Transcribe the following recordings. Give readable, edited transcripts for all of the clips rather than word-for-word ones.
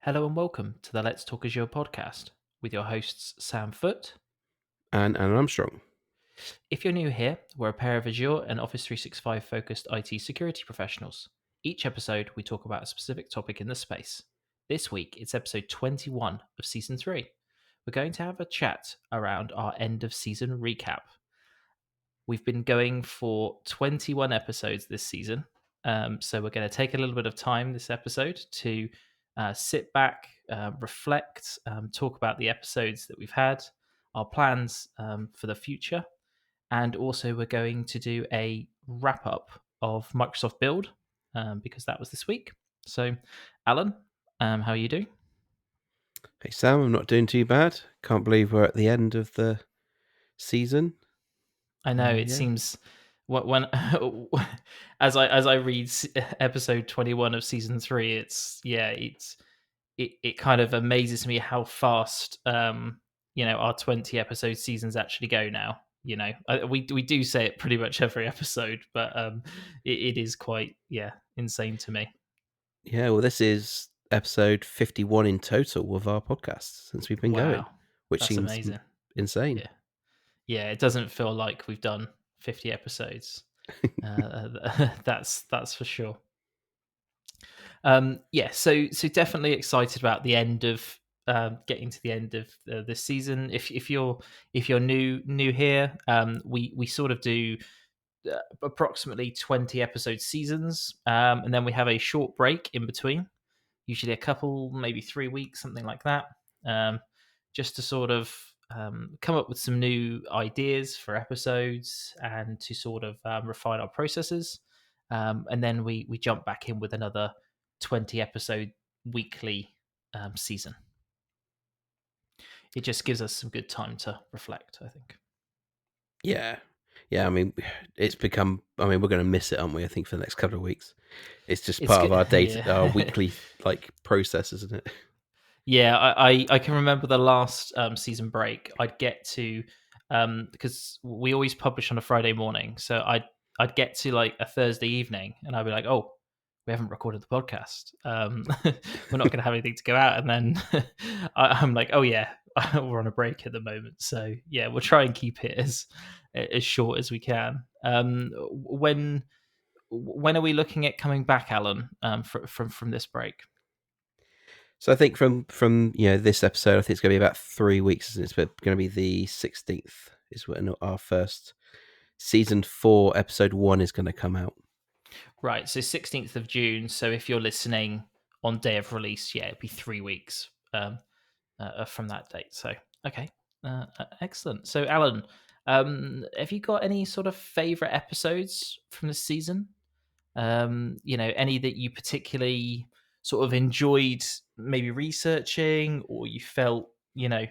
Hello and welcome to the Let's Talk Azure podcast with your hosts Sam Foote. And Anna Armstrong. If you're new here, we're a pair of Azure and Office 365 focused IT security professionals. Each episode, we talk about a specific topic in the space. This week, it's episode 21 of season 3. We're going to have a chat around our end of season recap. We've been going for 21 episodes this season. So we're going to take a little bit of time this episode to sit back, reflect, talk about the episodes that we've had, our plans for the future, and also we're going to do a wrap up of Microsoft Build because that was this week. So, Alan, how are you doing? Hey Sam, I'm not doing too bad. Can't believe we're at the end of the season. I know it Yeah. seems when as I read episode 21 of season 3, it kind of amazes me how fast our 20 episode seasons actually go now. We do say it pretty much every episode, but it is quite insane to me. Yeah, well, this is episode 51 in total of our podcast since we've been going, Wow, which that's seems amazing. insane. Yeah, it doesn't feel like we've done 50 episodes. That's for sure. So definitely excited about the end of getting to the end of this season. If you're new here, we sort of do approximately 20 episode seasons, and then we have a short break in between, usually a couple, maybe 3 weeks, something like that, just to sort of come up with some new ideas for episodes and to sort of refine our processes. And then we jump back in with another 20 episode weekly season. It just gives us some good time to reflect, I think. Yeah. Yeah, I mean, it's become, we're going to miss it, aren't we? I think for the next couple of weeks. It's just It's part of good. our our Yeah. weekly process, isn't it? Yeah, I can remember the last season break. I'd get to because we always publish on a Friday morning, so I'd get to like a Thursday evening, and I'd be like, oh, we haven't recorded the podcast. We're not going to have anything to go out, and then I'm like, oh yeah, we're on a break at the moment. So yeah, we'll try and keep it as short as we can. When are we looking at coming back, Alan? From this break? So I think from this episode, I think it's going to be about 3 weeks, isn't it? It's going to be the 16th is when our first season 4 episode 1 is going to come out. Right, so 16th of June. So if you're listening on day of release, yeah, it'd be 3 weeks from that date. So, okay, excellent. So, Alan, have you got any sort of favorite episodes from this season? Any that you particularly sort of enjoyed maybe researching or you felt, were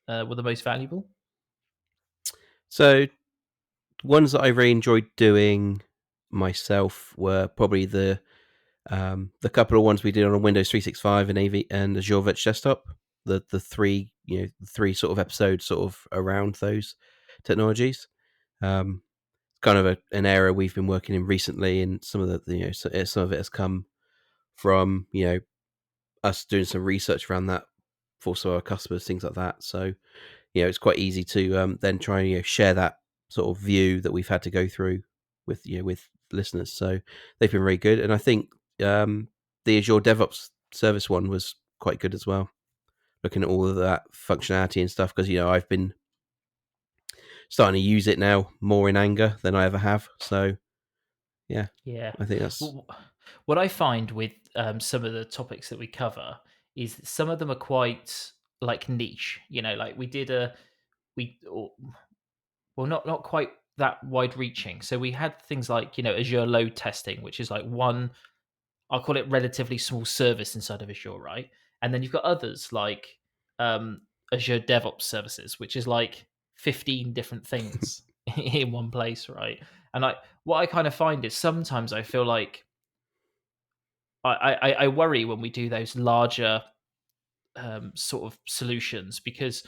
the most valuable? So ones that I really enjoyed doing myself were probably the couple of ones we did on Windows 365 and AV and Azure Virtual Desktop. The three sort of episodes sort of around those technologies. Um, Kind of an area we've been working in recently, and some of some of it has come from us doing some research around that for some of our customers, things like that. So it's quite easy to then try and share that sort of view that we've had to go through with listeners. So they've been very good, and I think the Azure DevOps service one was quite good as well. Looking at all of that functionality and stuff, because I've been starting to use it now more in anger than I ever have. So yeah, Yeah. I think that's Well, what I find with some of the topics that we cover is that some of them are quite like niche. Like we did well, not quite that wide reaching. So we had things like Azure load testing, which is like one, I'll call it relatively small service inside of Azure, right? And then you've got others like Azure DevOps services, which is like 15 different things in one place, right? And what I kind of find is sometimes I feel like I worry when we do those larger sort of solutions because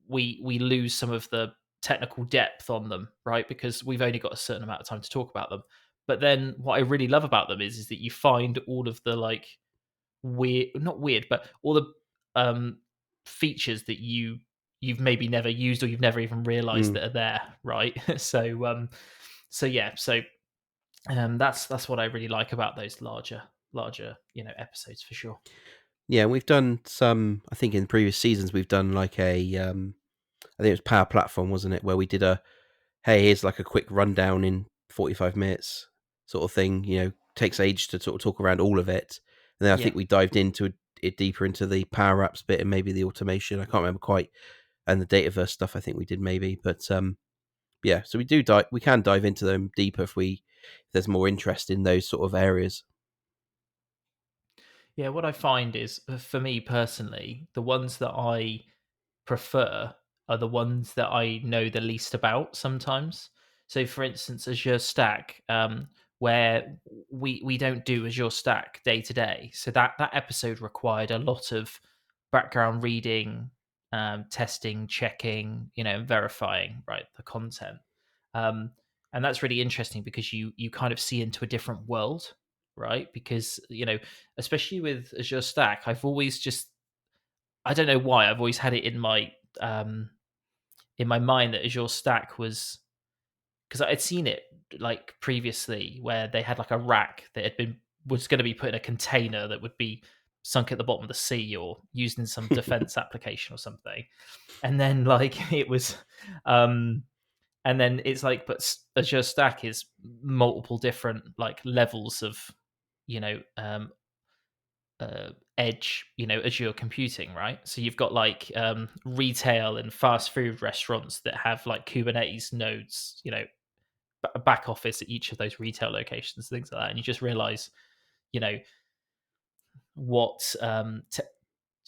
we lose some of the technical depth on them, right? Because we've only got a certain amount of time to talk about them. But then what I really love about them is that you find all of the like weird, not weird, but all the features that you've maybe never used or you've never even realized Mm. that are there, right? So yeah, so that's what I really like about those larger episodes for sure. Yeah, we've done some. I think in previous seasons we've done like I think it was Power Platform, wasn't it, where we did a hey, here's like a quick rundown in 45 minutes sort of thing. Takes age to sort of talk around all of it, and then I Yeah. think we dived into it deeper into the power apps bit and maybe the automation. I can't remember quite, and the Dataverse stuff. I think we did maybe, but yeah. So we do dive. We can dive into them deeper if there's more interest in those sort of areas. Yeah, what I find is, for me personally, the ones that I prefer are the ones that I know the least about sometimes. So, for instance, Azure Stack, where we don't do Azure Stack day to day. So that episode required a lot of background reading, testing, checking, verifying right the content. Um, and that's really interesting because you kind of see into a different world, right? Because especially with Azure Stack, I've always just I don't know why I've always had it in my mind that Azure Stack was because I had seen it like previously where they had like a rack that was going to be put in a container that would be sunk at the bottom of the sea or used in some defense application or something, and then like it was um and then it's like Azure Stack is multiple different like levels of you know um edge, Azure computing, right? So you've got like retail and fast food restaurants that have like Kubernetes nodes, back office at each of those retail locations, things like that. And you just realize, you know, what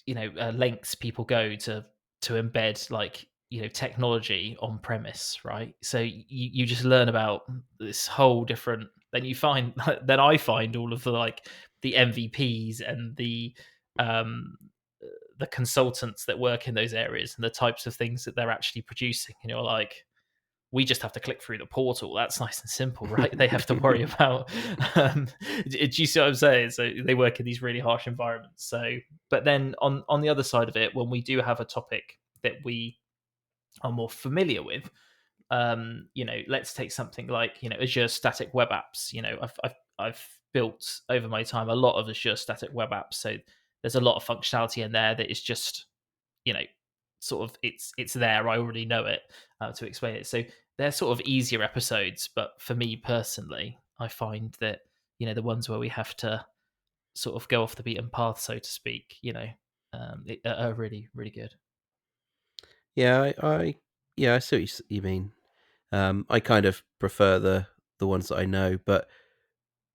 lengths people go to embed like technology on premise, right? So you just learn about this whole different. Then you find then I find all of the like the MVPs and um the consultants that work in those areas and the types of things that they're actually producing. Like we just have to click through the portal. That's nice and simple, right? They have to worry about. Do you see what I'm saying? So they work in these really harsh environments. So, but then on the other side of it, when we do have a topic that we are more familiar with, let's take something like Azure static web apps. I've built over my time a lot of Azure static web apps, so there's a lot of functionality in there that is just you know sort of it's there. I already know it to explain it. So they're sort of easier episodes, but for me personally, I find that the ones where we have to sort of go off the beaten path, so to speak, are really really good. Yeah, I see what you mean. I kind of prefer the ones that I know, but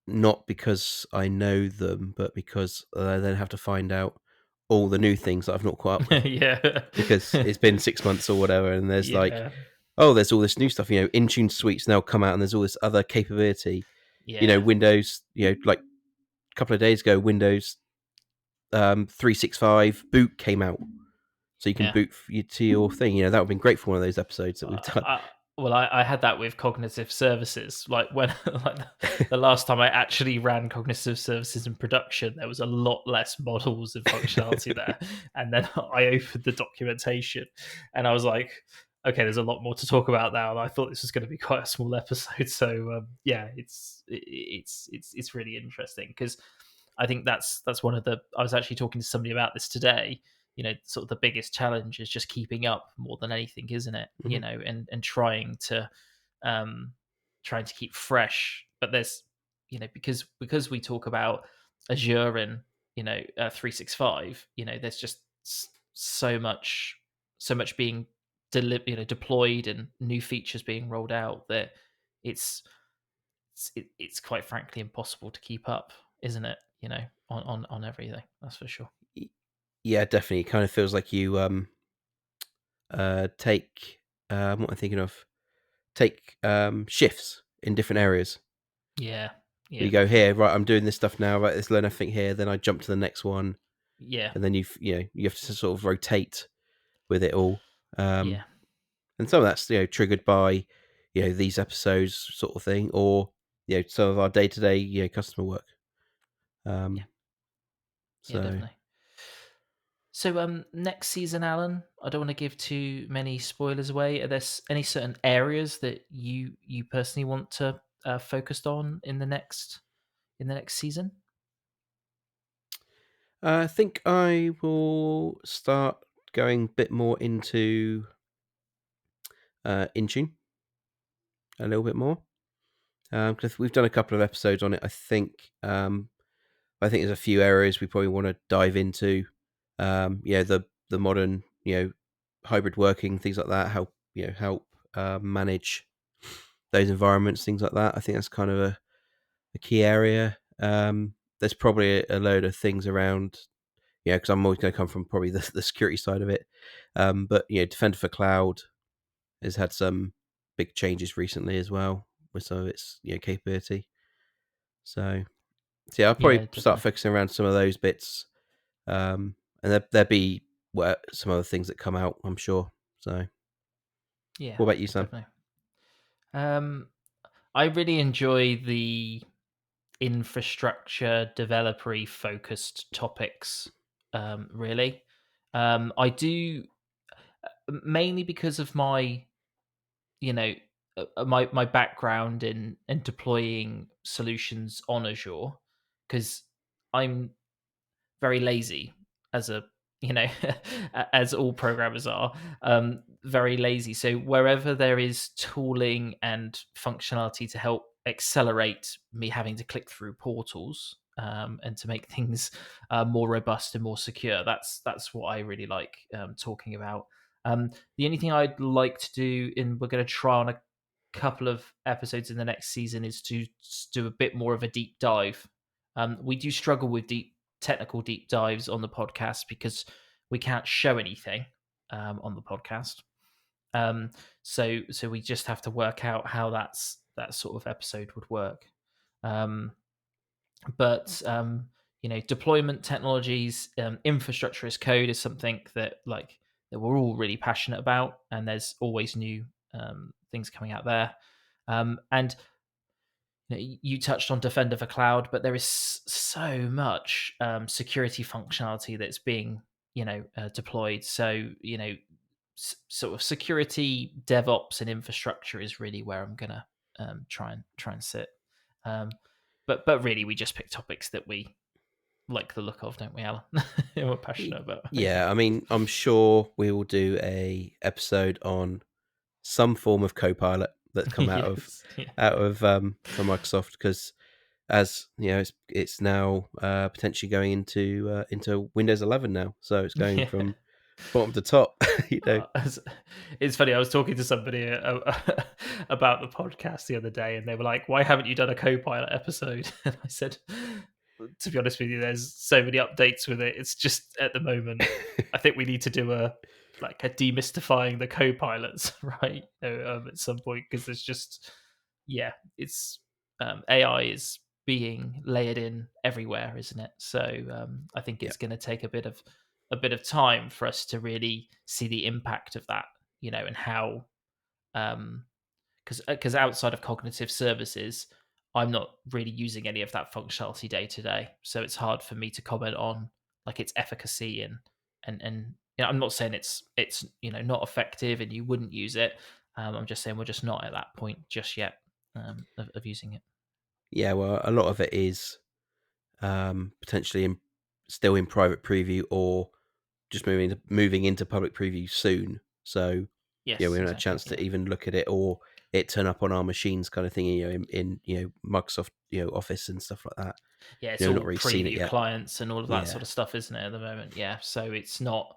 not because I know them, but because I then have to find out all the new things that I've not caught up with Yeah. because it's been 6 months or whatever, and there's like, Yeah. oh, there's all this new stuff. Intune suites now come out, and there's all this other capability. Yeah. Windows. Like a couple of days ago, Windows 365 boot came out, so you can Yeah. boot to your thing. That would have been great for one of those episodes that we've Uh, done. well, I had that with cognitive services. Like when like the last time I actually ran cognitive services in production, there was a lot less models and functionality there. And then I opened the documentation, and I was like, okay, there's a lot more to talk about now. And I thought this was going to be quite a small episode. So yeah, it's really interesting because I think that's one of the. I was actually talking to somebody about this today. Sort of the biggest challenge is just keeping up more than anything, isn't it? Mhm. And um trying to keep fresh. But there's because we talk about Azure and 365. There's just so much being deployed and new features being rolled out that it's it's quite frankly impossible to keep up, isn't it? On everything. That's for sure. Yeah, definitely. It kind of feels like you take what am I thinking of? Take shifts in different areas. Yeah, You yeah, go for sure. here, right? I'm doing this stuff now. Right, let's learn everything here. Then I jump to the next one, Yeah, and then you have to sort of rotate with it all. yeah, And some of that's triggered by these episodes sort of thing, or some of our day to day customer work. yeah. Um, Yeah, So definitely. So, next season, Alan, I don't want to give too many spoilers away. Are there any certain areas that you personally want to focus on in the next season? I think I will start going a bit more into Intune a little bit more because we've done a couple of episodes on it. I think there's a few areas we probably want to dive into. Yeah, the modern hybrid working, things like that. Help manage those environments, things like that. I think that's kind of a key area. There's probably a load of things around. Yeah, because I'm always going to come from probably the security side of it. But Defender for Cloud has had some big changes recently as well with some of its capability. So yeah, I'll probably Yeah, start definitely. focusing around some of those bits, and there'll be some other things that come out, I'm sure. So, Yeah, what about you, Sam? definitely. Um, I really enjoy the infrastructure developer focused topics. Really, I do mainly because of my you know my background in deploying solutions on Azure because I'm very lazy as a you know as all programmers are very lazy, so wherever there is tooling and functionality to help accelerate me having to click through portals and to make things more robust and more secure, that's what I really like talking about. The only thing I'd like to do, and we're going to try on a couple of episodes in the next season, is to do a bit more of a deep dive. We do struggle with technical deep dives on the podcast because we can't show anything on the podcast. Um, so we just have to work out how that sort of episode would work. Um, but deployment technologies, infrastructure as code is something that we're all really passionate about, and there's always new things coming out there. And you touched on Defender for Cloud, but there is so much security functionality that's being deployed. So sort of security, DevOps, and infrastructure is really where I'm gonna try and sit. Um, but really, we just pick topics that we like the look of, don't we, Alan? And we're passionate about. Yeah, I mean, I'm sure we will do a episode on some form of Copilot that's come Yes, yeah, out of from Microsoft because as you know, it's now potentially going into Windows 11 now, so it's going yeah. from bottom to top. you know, It's funny. I was talking to somebody about the podcast the other day, and they were like, "Why haven't you done a Copilot episode?" And I said, "To be honest with you, there's so many updates with it. It's just at the moment, I think we need to do a demystifying the co-pilots, right? At some point, because there's just yeah, it's AI is being layered in everywhere, isn't it? So I think yeah, it's going to take a bit of time for us to really see the impact of that, and how um because outside of cognitive services, I'm not really using any of that functionality day to day, so it's hard for me to comment on like its efficacy and I'm not saying it's not effective and you wouldn't use it. I'm just saying we're just not at that point just yet of using it. yeah. Well, a lot of it is potentially still in private preview or just moving into public preview soon. So yeah, we Yes, haven't had a exactly. chance Yeah, to even look at it or it turn up on our machines, kind of thing. In Microsoft Office and stuff like that. yeah, it's Not all really seen it preview yet. clients and all of that Yeah, sort of stuff, isn't it, at the moment? Yeah, so it's not.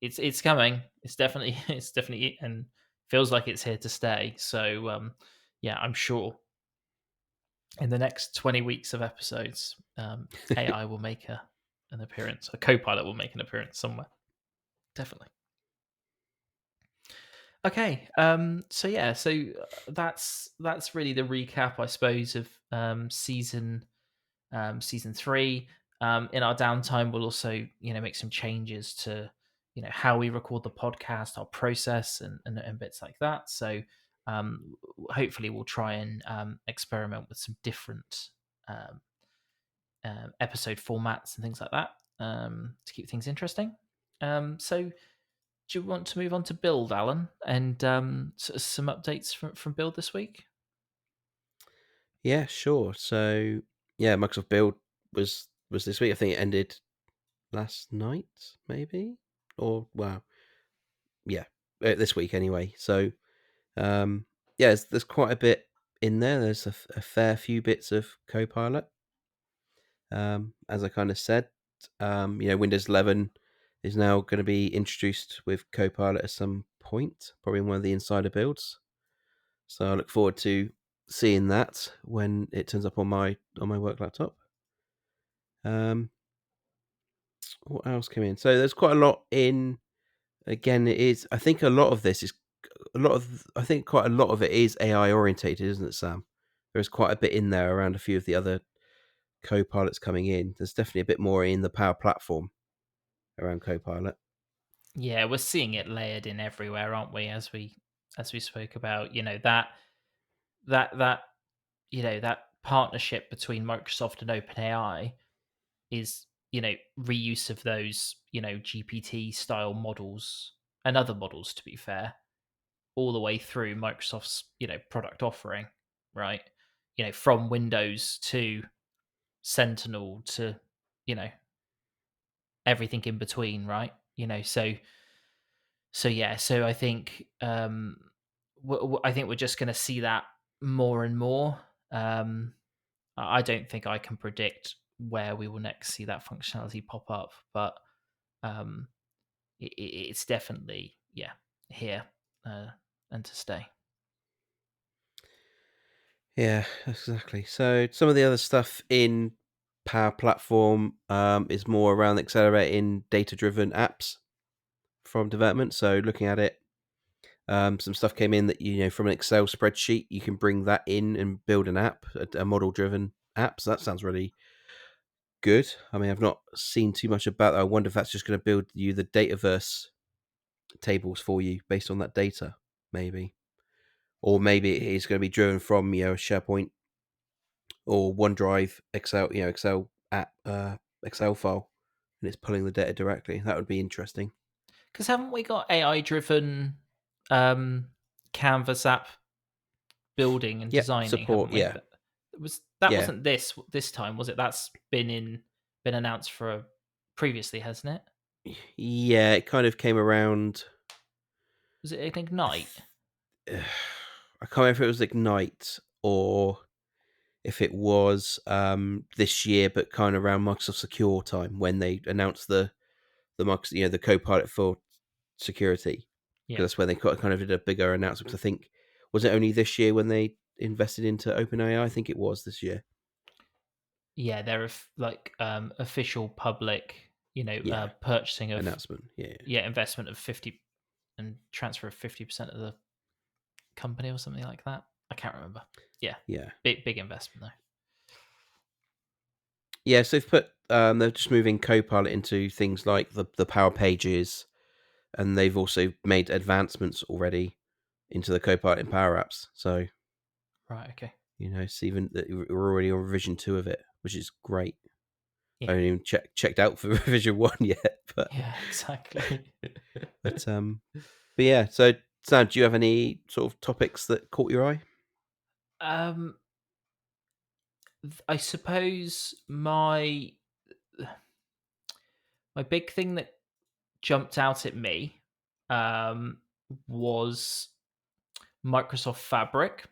It's coming. It's definitely it's definitely and feels like it's here to stay. So yeah, I'm sure in the next 20 weeks of episodes, AI will make an appearance. A co-pilot will make an appearance somewhere. Definitely. Okay. So yeah. So that's really the recap, I suppose, of season three. In our downtime, we'll also make some changes to how we record the podcast, our process, and bits like that. So hopefully, we'll try and experiment with some different um, episode formats and things like that. to keep things interesting. So, do you want to move on to Build, Alan, and some updates from Build this week? Yeah, sure. So yeah, Microsoft Build was this week. I think it ended last night, maybe, or wow, yeah, this week anyway. So yeah, there's quite a bit in there. There's a fair few bits of Copilot. As I kind of said, Windows 11 is now going to be introduced with Copilot at some point, probably in one of the insider builds. So I look forward to seeing that when it turns up on my work laptop. What else came in? So there's quite a lot in. Again, it is. I think a lot of this is a lot of. I think quite a lot of it is AI orientated, isn't it, Sam? There's quite a bit in there around a few of the other co-pilots coming in. There's definitely a bit more in the Power Platform around Copilot. Yeah, we're seeing it layered in everywhere, aren't we? As we spoke about, that that partnership between Microsoft and OpenAI is reuse of those GPT style models and other models, to be fair, all the way through Microsoft's product offering, right? From Windows to Sentinel to you know everything in between, right? So I think I think we're just going to see that more and more. I don't think I can predict where we will next see that functionality pop up, but um, it's definitely here uh, and to stay. Yeah, exactly. So some of the other stuff in Power Platform is more around accelerating data-driven apps from development. So looking at it, some stuff came in that from an Excel spreadsheet you can bring that in and build an app, a model-driven app. So that sounds really good. I mean, I've not seen too much about that. I wonder if that's just going to build you the Dataverse tables for you based on that data, maybe, or maybe it is going to be driven from SharePoint or OneDrive Excel, Excel app, Excel file, and it's pulling the data directly. That would be interesting. Because haven't we got AI driven um, Canvas app building and Yep, designing? support. Haven't we? Yeah, That yeah, wasn't this time, was it? That's been announced for previously, hasn't it? yeah. It kind of came around. Was it an I, Ignite? I can't remember if it was Ignite or if it was this year, but kind of around Microsoft Secure time when they announced the Microsoft, the Copilot for security, Yeah, because that's when they kind of did a bigger announcement. 'Cause I think was it only this year when they invested into OpenAI? I think it was this year. yeah. They're official public, Yeah, purchasing of announcement. Yeah, investment of 50 and transfer of 50% of the company or something like that. I can't remember. Yeah, yeah, big investment though. yeah. So they're just moving Copilot into things like the Power Pages, and they've also made advancements already into the Copilot in Power Apps. So Right. Okay. it's even that we're already on revision 2 of it, which is great. I Yeah. haven't even checked out for revision 1 yet, but Yeah. Exactly. but um, but yeah. So Sam, do you have any sort of topics that caught your eye? um, I suppose my big thing that jumped out at me um, was Microsoft Fabric,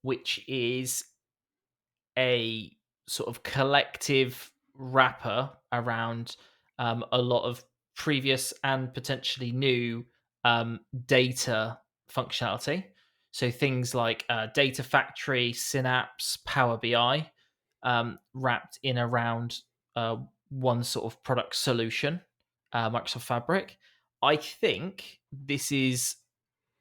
which is a sort of collective wrapper around a lot of previous and potentially new data functionality. So things like Data Factory, Synapse, Power BI, wrapped in around one sort of product solution, Microsoft Fabric. I think this is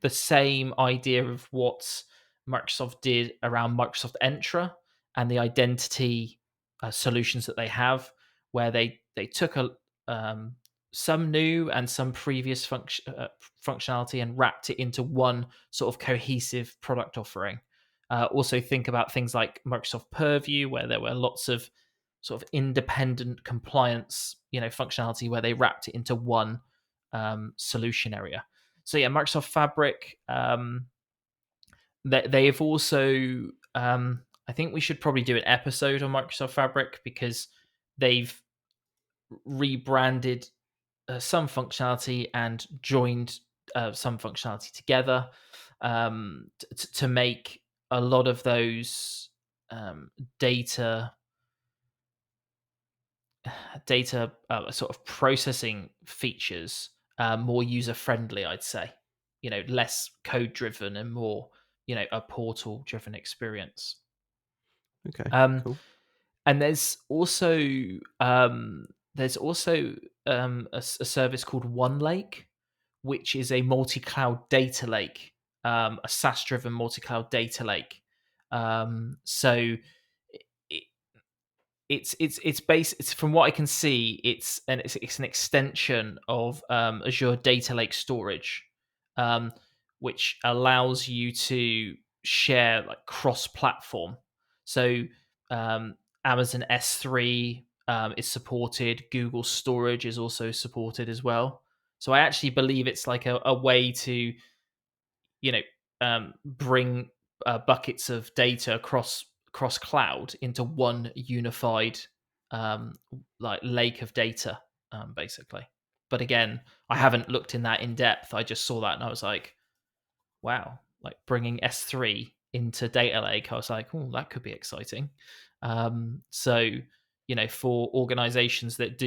the same idea of what Microsoft did around Microsoft Entra and the identity solutions that they have, where they took some new and some previous functionality and wrapped it into one sort of cohesive product offering. Also, think about things like Microsoft Purview, where there were lots of sort of independent compliance, functionality where they wrapped it into one solution area. So yeah, Microsoft Fabric. They've also, I think we should probably do an episode on Microsoft Fabric because they've rebranded some functionality and joined some functionality together to make a lot of those data sort of processing features more user friendly, I'd say. Less code driven and more a portal driven experience. Okay, um cool. and there's also a service called OneLake, which is a multi-cloud data lake, a SaaS driven multi-cloud data lake. So it, it's from what I can see, it's an extension of Azure Data Lake Storage, um, which allows you to share like cross-platform. So um, Amazon S3 is supported. Google Storage is also supported as well. So I actually believe it's like a way to bring buckets of data across cloud into one unified um, like lake of data, basically. But again, I haven't looked in that in depth. I just saw that and I was like, wow, like bringing S3 into data lake. I was like, oh, that could be exciting. So for organizations that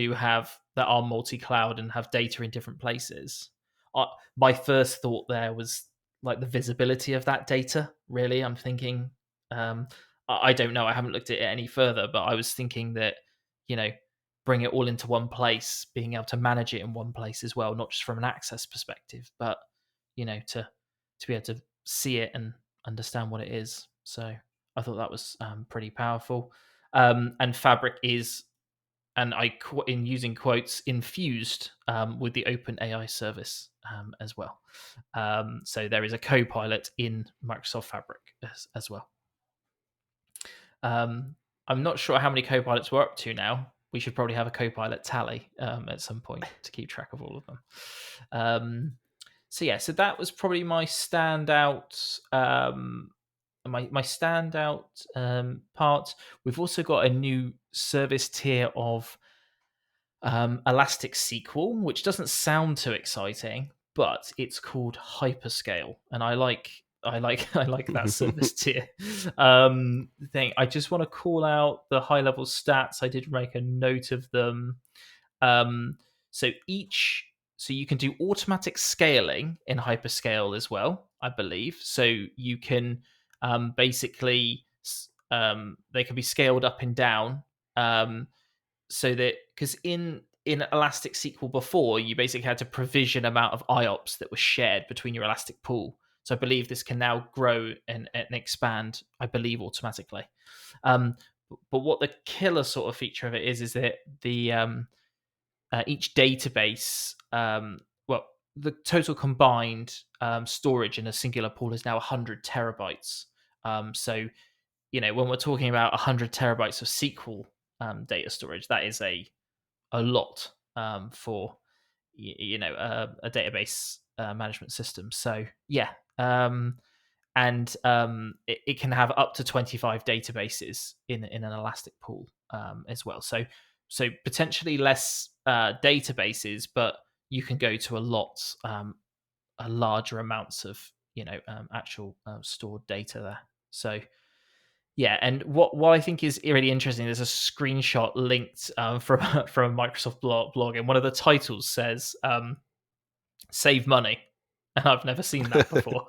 are multi-cloud and have data in different places, uh, my first thought there was like the visibility of that data. Really, I'm thinking, I don't know, I haven't looked at it any further, but I was thinking that you know bring it all into one place, being able to manage it in one place as well, not just from an access perspective, but to be able to see it and understand what it is. So I thought that was pretty powerful. And Fabric is, and in using quotes, infused with the Open AI service as well. So there is a Copilot in Microsoft Fabric as well. I'm not sure how many Copilots we're up to now. We should probably have a Copilot tally at some point to keep track of all of them. So that was probably my standout. My standout part. We've also got a new service tier of Elastic SQL, which doesn't sound too exciting, but it's called Hyperscale, and I like that service tier thing. I just want to call out the high level stats. I did make a note of them. Um, so each so you can do automatic scaling in Hyperscale as well, I believe. So you can basically they can be scaled up and down. So that because in Elastic SQL before, you basically had to provision amount of IOPS that was shared between your Elastic pool. So I believe this can now grow and expand, I believe, automatically. Um, but what the killer sort of feature of it is that the each database, well, the total combined storage in a singular pool is now 100 terabytes. So when we're talking about 100 terabytes of SQL data storage, that is a lot for a database management system. So yeah, and it can have up to 25 databases in an elastic pool as well. So potentially less databases, but you can go to a larger amounts of actual stored data there. So yeah, and what I think is really interesting, there's a screenshot linked from from a Microsoft blog, and one of the titles says "Save money," and I've never seen that before.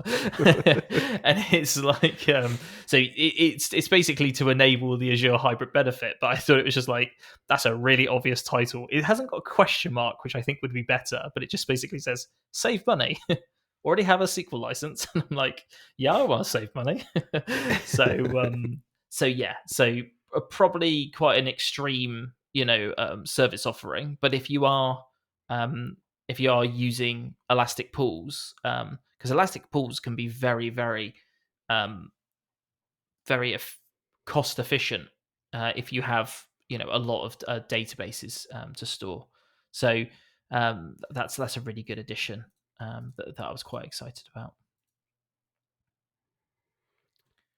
And it's like, so it's basically to enable the Azure hybrid benefit. But I thought it was just like that's a really obvious title. It hasn't got a question mark, which I think would be better, but it just basically says "Save money." Already have a SQL license, and I'm like, yeah, I want to save money. so so probably quite an extreme service offering, but um if you are using elastic pools, because elastic pools can be very very um very cost efficient if you have a lot of databases to store. So that's a really good addition that I was quite excited about.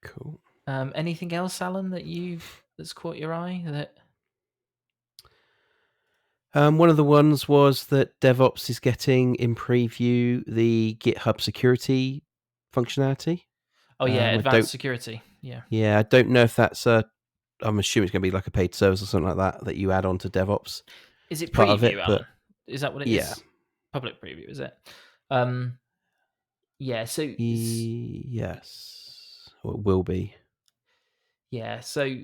Cool. Anything else, Alan, that's caught your eye? That One of the ones was that DevOps is getting in preview the GitHub security functionality. Oh yeah, I advanced don't. security. Yeah. Yeah, I don't know if that's a. I'm assuming it's going to be like a paid service or something like that you add on to DevOps Is as it part of preview, it. But Alan? Is that what it yeah, is? Public preview, is it? Um, yeah. So yes, or it will be. yeah. So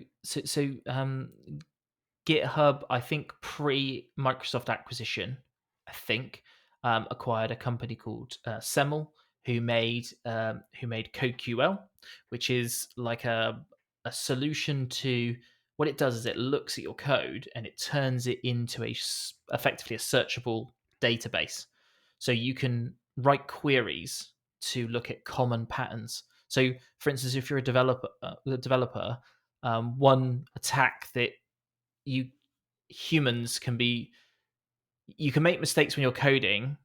GitHub, I think pre Microsoft acquisition, I think acquired a company called Semel, who made CodeQL, which is like a solution to what it does is it looks at your code and it turns it into effectively a searchable database, so you can write queries to look at common patterns. So, for instance, if you're a developer, one attack that you humans can be you can make mistakes when you're coding,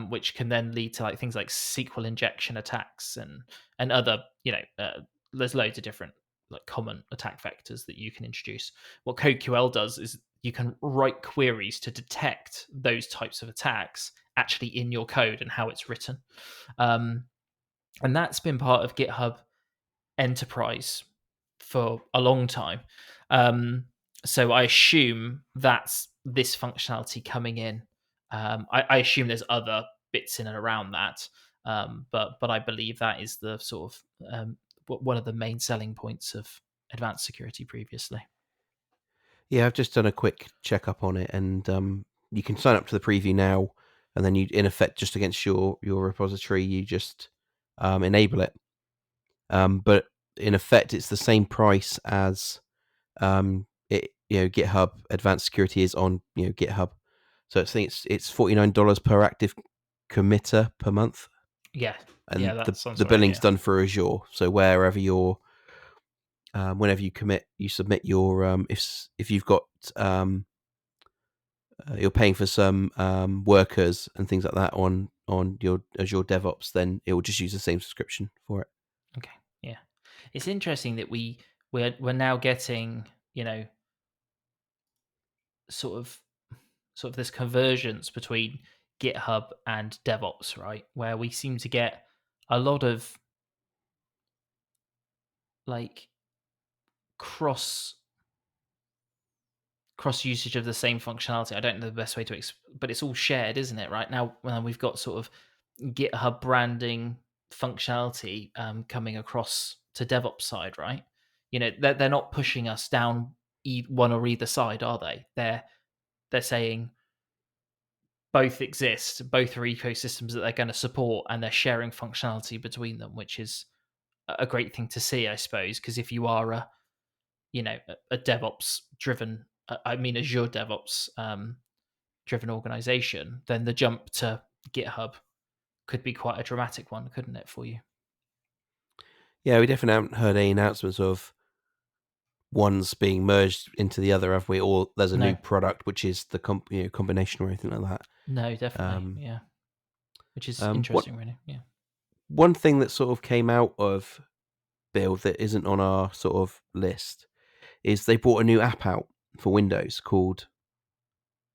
which can then lead to like things like SQL injection attacks and other there's loads of different like common attack vectors that you can introduce. What CodeQL does is you can write queries to detect those types of attacks actually in your code and how it's written, um, and that's been part of GitHub Enterprise for a long time. Um, so I assume that's this functionality coming in. I assume there's other bits in and around that, but I believe that is the sort of one of the main selling points of advanced security previously. Yeah, I've just done a quick checkup on it, and you can sign up to the preview now, and then you, in effect, just against your repository, you just enable it. But in effect, it's the same price as GitHub Advanced Security is on GitHub. So I think it's $49 per active committer per month, Yeah, yeah, and that sounds the right. billing's Yeah. done for Azure. So wherever whenever you commit, you submit your if you've got you're paying for some workers and things like that on your Azure DevOps, then it will just use the same subscription for it. Okay. Yeah, it's interesting that we're now getting sort of this convergence between GitHub and DevOps, right? Where we seem to get a lot of like cross usage of the same functionality. I don't know the best way to but it's all shared, isn't it? Right now, when we've got sort of GitHub branding functionality coming across to DevOps side, right? They're not pushing us down one or either side, are they? They're saying both exist, both are ecosystems that they're going to support, and they're sharing functionality between them, which is a great thing to see, I suppose. Because if you are a DevOps driven, I mean Azure DevOps driven organization, then the jump to GitHub could be quite a dramatic one, couldn't it, for you? Yeah, we definitely haven't heard any announcements of one's being merged into the other, have we? Or there's a new No, product which is the combination or anything like that. no, definitely, Um, yeah. Which is what interesting, really. Yeah. one thing that sort of came out of Build that isn't on our sort of list is they brought a new app out for Windows called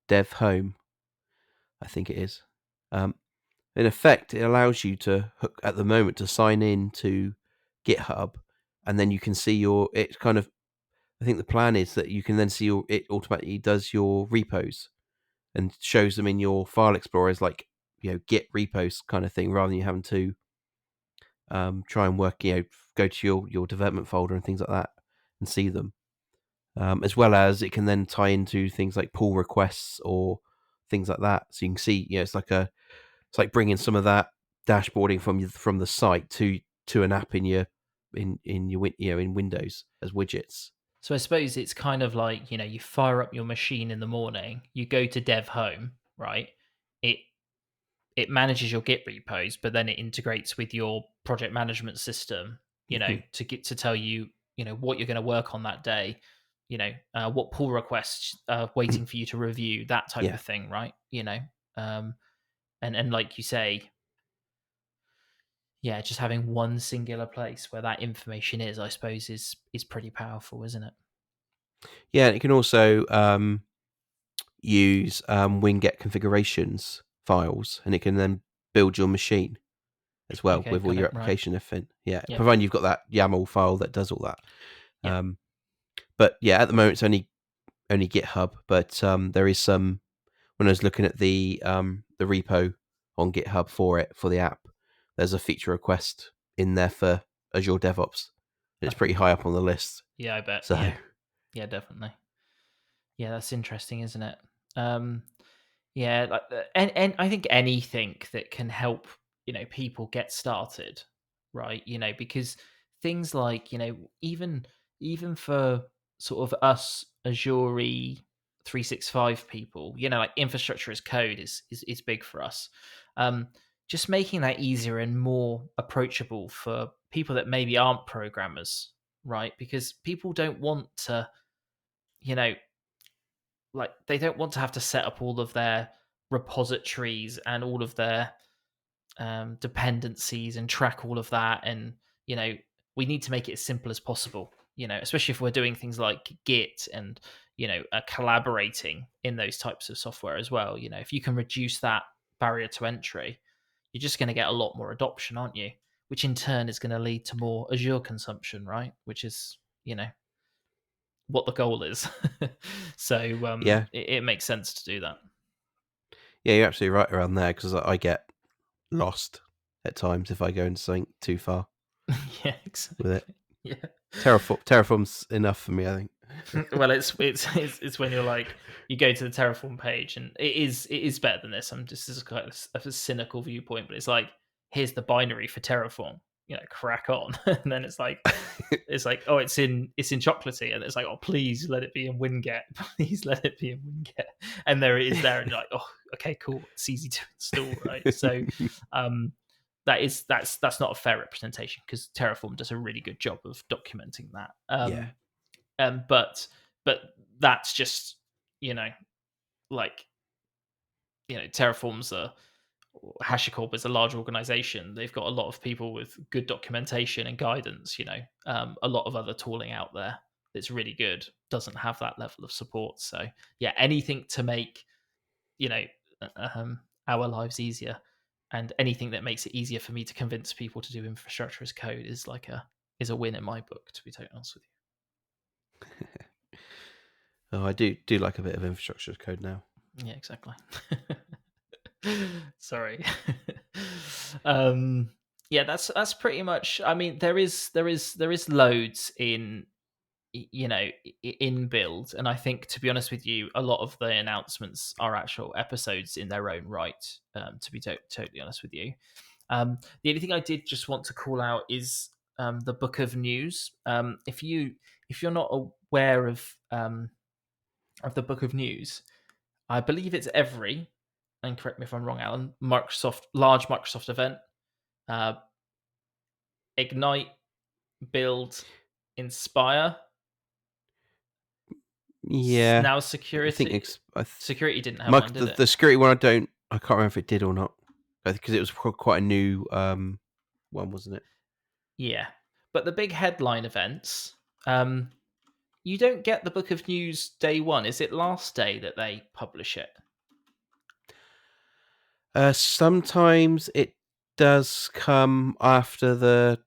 Dev Home, I think it is. Um, in effect, it allows you to hook at the moment to sign in to GitHub, and then you can see your. It's kind of. I think the plan is that you can then see it automatically does your repos and shows them in your file explorer as like Git repos kind of thing, rather than you having to try and work go to your development folder and things like that and see them. As well as it can then tie into things like pull requests or things like that, so you can see it's like bringing some of that dashboarding from the site to an app in your in Windows as widgets. So I suppose it's kind of like, you fire up your machine in the morning, you go to dev home, right? It it manages your Git repos, but then it integrates with your project management system, Mhm. to get to tell you, what you're going to work on that day. what pull requests waiting for you to review, that type Yeah. of thing, right? Um, and like you say, yeah, just having one singular place where that information is, I suppose, is pretty powerful, isn't it? Yeah, and it can also use winget configurations files, and it can then build your machine as well Okay, with all got your it. Right. application everything. Yeah, Yep. providing you've got that YAML file that does all that. Yep. Um, but yeah, at the moment it's only GitHub, but there is some. When I was looking at the repo on GitHub for it for the app, there's a feature request in there for Azure DevOps, and it's Okay. pretty high up on the list. Yeah, I bet. So Yeah. Yeah, definitely. Yeah, that's interesting, isn't it? Um, yeah, like, and I think anything that can help, people get started, right? Because things like, even for sort of us Azure 365 people, like infrastructure as code is big for us. Um, just making that easier and more approachable for people that maybe aren't programmers, right? Because people don't want to, you know, like they don't want to have to set up all of their repositories and all of their dependencies and track all of that. And you know we need to make it as simple as possible, especially if we're doing things like Git and collaborating in those types of software as well. If you can reduce that barrier to entry, you're just going to get a lot more adoption, aren't you? Which in turn is going to lead to more Azure consumption, right? Which is what the goal is. So yeah, it makes sense to do that. yeah, you're absolutely right around there because I get lost at times if I go into something too far Yeah, with it. exactly. Yeah. Terraform's enough for me, I think. Well, it's when you're like you go to the Terraform page, and it is better than this. I'm just, this is kind of a cynical viewpoint, but it's like, here's the binary for Terraform. Crack on. And then it's like, oh, it's in chocolatey, and it's like, oh, please let it be in Winget. Please let it be in Winget. And there it is there, and you're like, oh, okay, cool. It's easy to install, right? So um that's not a fair representation, because Terraform does a really good job of documenting that. Yeah, But that's just you know like Terraform's a HashiCorp is a large organization. They've got a lot of people with good documentation and guidance. A lot of other tooling out there that's really good doesn't have that level of support. So yeah, anything to make you know our lives easier, and anything that makes it easier for me to convince people to do infrastructure as code is a win in my book, to be totally honest with oh, I do like a bit of infrastructure as code now. you. Yeah, exactly. Sorry. um yeah, that's pretty much. I mean, there is loads in build, and I think, to be honest with you, a lot of the announcements are actual episodes in their own right. To be totally honest with you, the only thing I did just want to call out is the book of news. If you're not aware of the book of news, I believe it's every, and correct me if I'm wrong, Alan, large Microsoft event. uh, Ignite, build, inspire. Yeah, Now I think security. Security didn't have my one, did it? the security one I can't remember if it did or not because it was quite a new one, wasn't it? Yeah, but the big headline events, you don't get the book of news day one. Is it last day that they publish it? Sometimes it does come after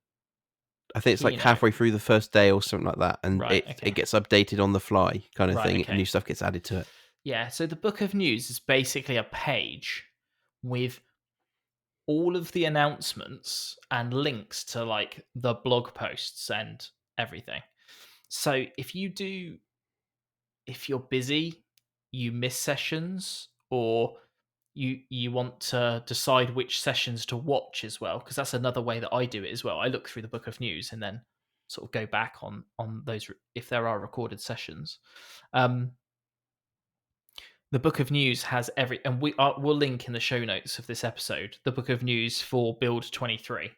I think it's like Keynote. halfway through the first day or something like that, and Right. it Okay. gets updated on the fly kind of Right. thing, and Okay. new stuff gets added to it. Yeah. So the book of news is basically a page with all of the announcements and links to like the blog posts and everything. So if you're busy, you miss sessions, or you want to decide which sessions to watch as well, because that's another way that I do it as well. I look through the book of news and then sort of go back on those if there are recorded sessions. Um, the book of news has and we'll link in the show notes of this episode the book of news for build 23.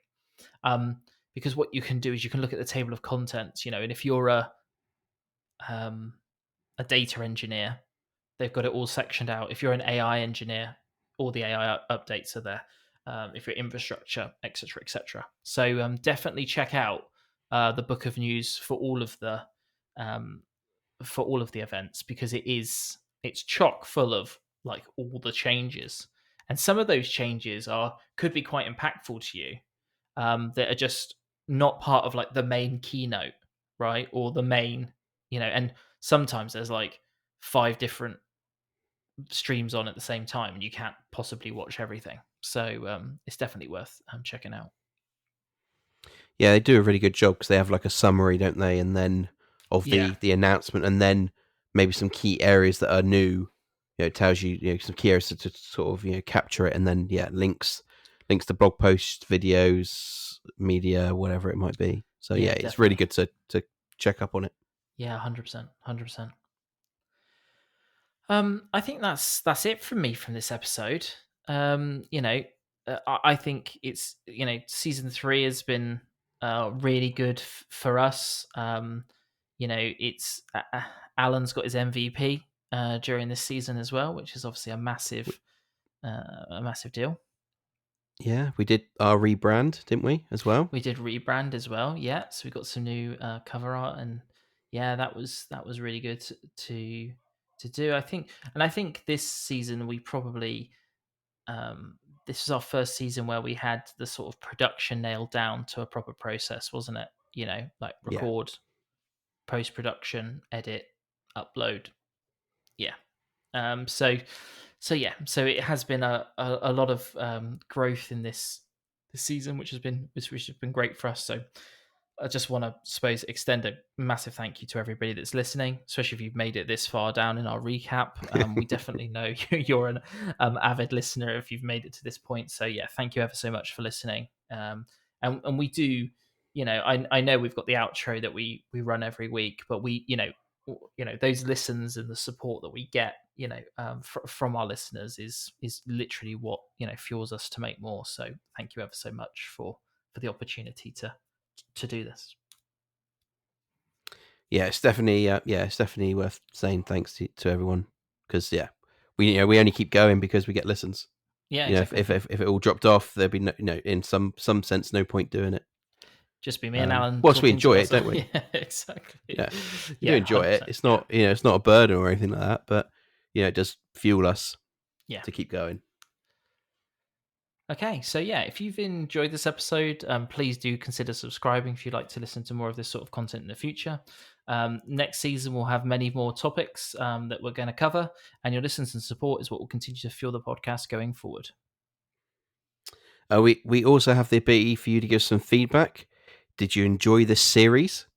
Because what you can do is you can look at the table of contents, and if you're a data engineer, they've got it all sectioned out. If you're an AI engineer, all the AI updates are there. If you're infrastructure, etc., etc. So definitely check out the book of news um, for all of the events, because it's chock full of like all the changes, and some of those changes are could be quite impactful to you, that are just not part of like the main keynote, right? Or the main, and sometimes there's like five different streams on at the same time and you can't possibly watch everything. So it's definitely worth checking out. Yeah, they do a really good job because they have like a summary, don't they? And then of Yeah, the announcement, and then maybe some key areas that are new. It tells you, some key areas to sort of capture it, and then links to blog posts, videos, media, whatever it might be. So yeah, yeah, it's really definitely. good to check up on it. Yeah, 100%, 100%. I think that's it from me from this episode. I think it's season three has been really good for us. It's Alan's got his MVP during this season as well, which is obviously a massive deal. Yeah, we did our rebrand, didn't we, as well? We did rebrand as well, yeah. So we got some new cover art, and yeah, that was really good to do. I think this season we probably this was our first season where we had the sort of production nailed down to a proper process, wasn't it? Like Yeah. record, post production, edit, upload. Yeah. So it has been a lot of growth in this season, which has been great for us. So I just want to, suppose, extend a massive thank you to everybody that's listening, especially if you've made it this far down in our recap. We definitely know you're an avid listener if you've made it to this point. So yeah, thank you ever so much for listening. And we do, I know we've got the outro that we run every week, but those listens and the support that we get, from our listeners is literally what fuels us to make more. So thank you ever so much for the opportunity to do this. Yeah, it's definitely worth saying thanks to everyone because we only keep going because we get listens. Yeah, If, exactly. if it all dropped off, there'd be in some sense no point doing it. Just be me and Alan Whilst we talking to enjoy it, ourselves. don't we? Yeah, exactly. Yeah, we do Yeah, enjoy it. 100%. It's not it's not a burden or anything like that, but it does fuel us Yeah. to keep going. Okay, so yeah, if you've enjoyed this episode, please do consider subscribing if you'd like to listen to more of this sort of content in the future. Next season, we'll have many more topics that we're going to cover, and your listens and support is what will continue to fuel the podcast going forward. We also have the ability for you to give some feedback. Did you enjoy this series?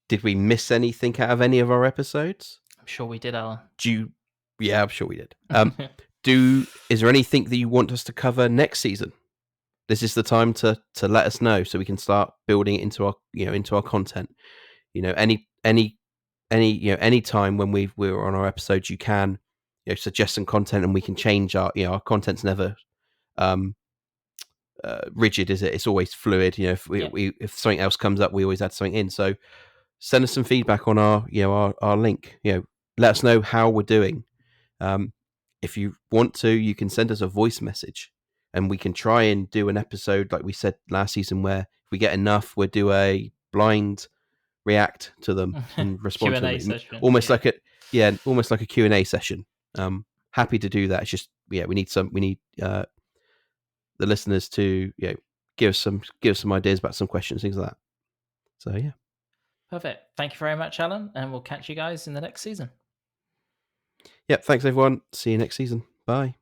Did we miss anything out of any of our episodes? I'm sure we did, Alan. Do you, yeah, I'm sure we did. Is there anything that you want us to cover next season? This is the time to let us know so we can start building it into our content. Any time when we're on our episodes, you can suggest some content and we can change our content's never rigid, is it? It's always fluid. Yeah. If something else comes up, we always add something in. So send us some feedback on our link. Let us know how we're doing. If you want to, you can send us a voice message and we can try and do an episode like we said last season where if we get enough, we'll do a blind react to them and respond to Q&A them. session. Almost Yeah. like a Q&A session. Happy to do that. It's just we need the listeners to give us some ideas about some questions, things like that. So yeah. Perfect. Thank you very much, Alan, and we'll catch you guys in the next season. Yep, thanks everyone. See you next season. Bye.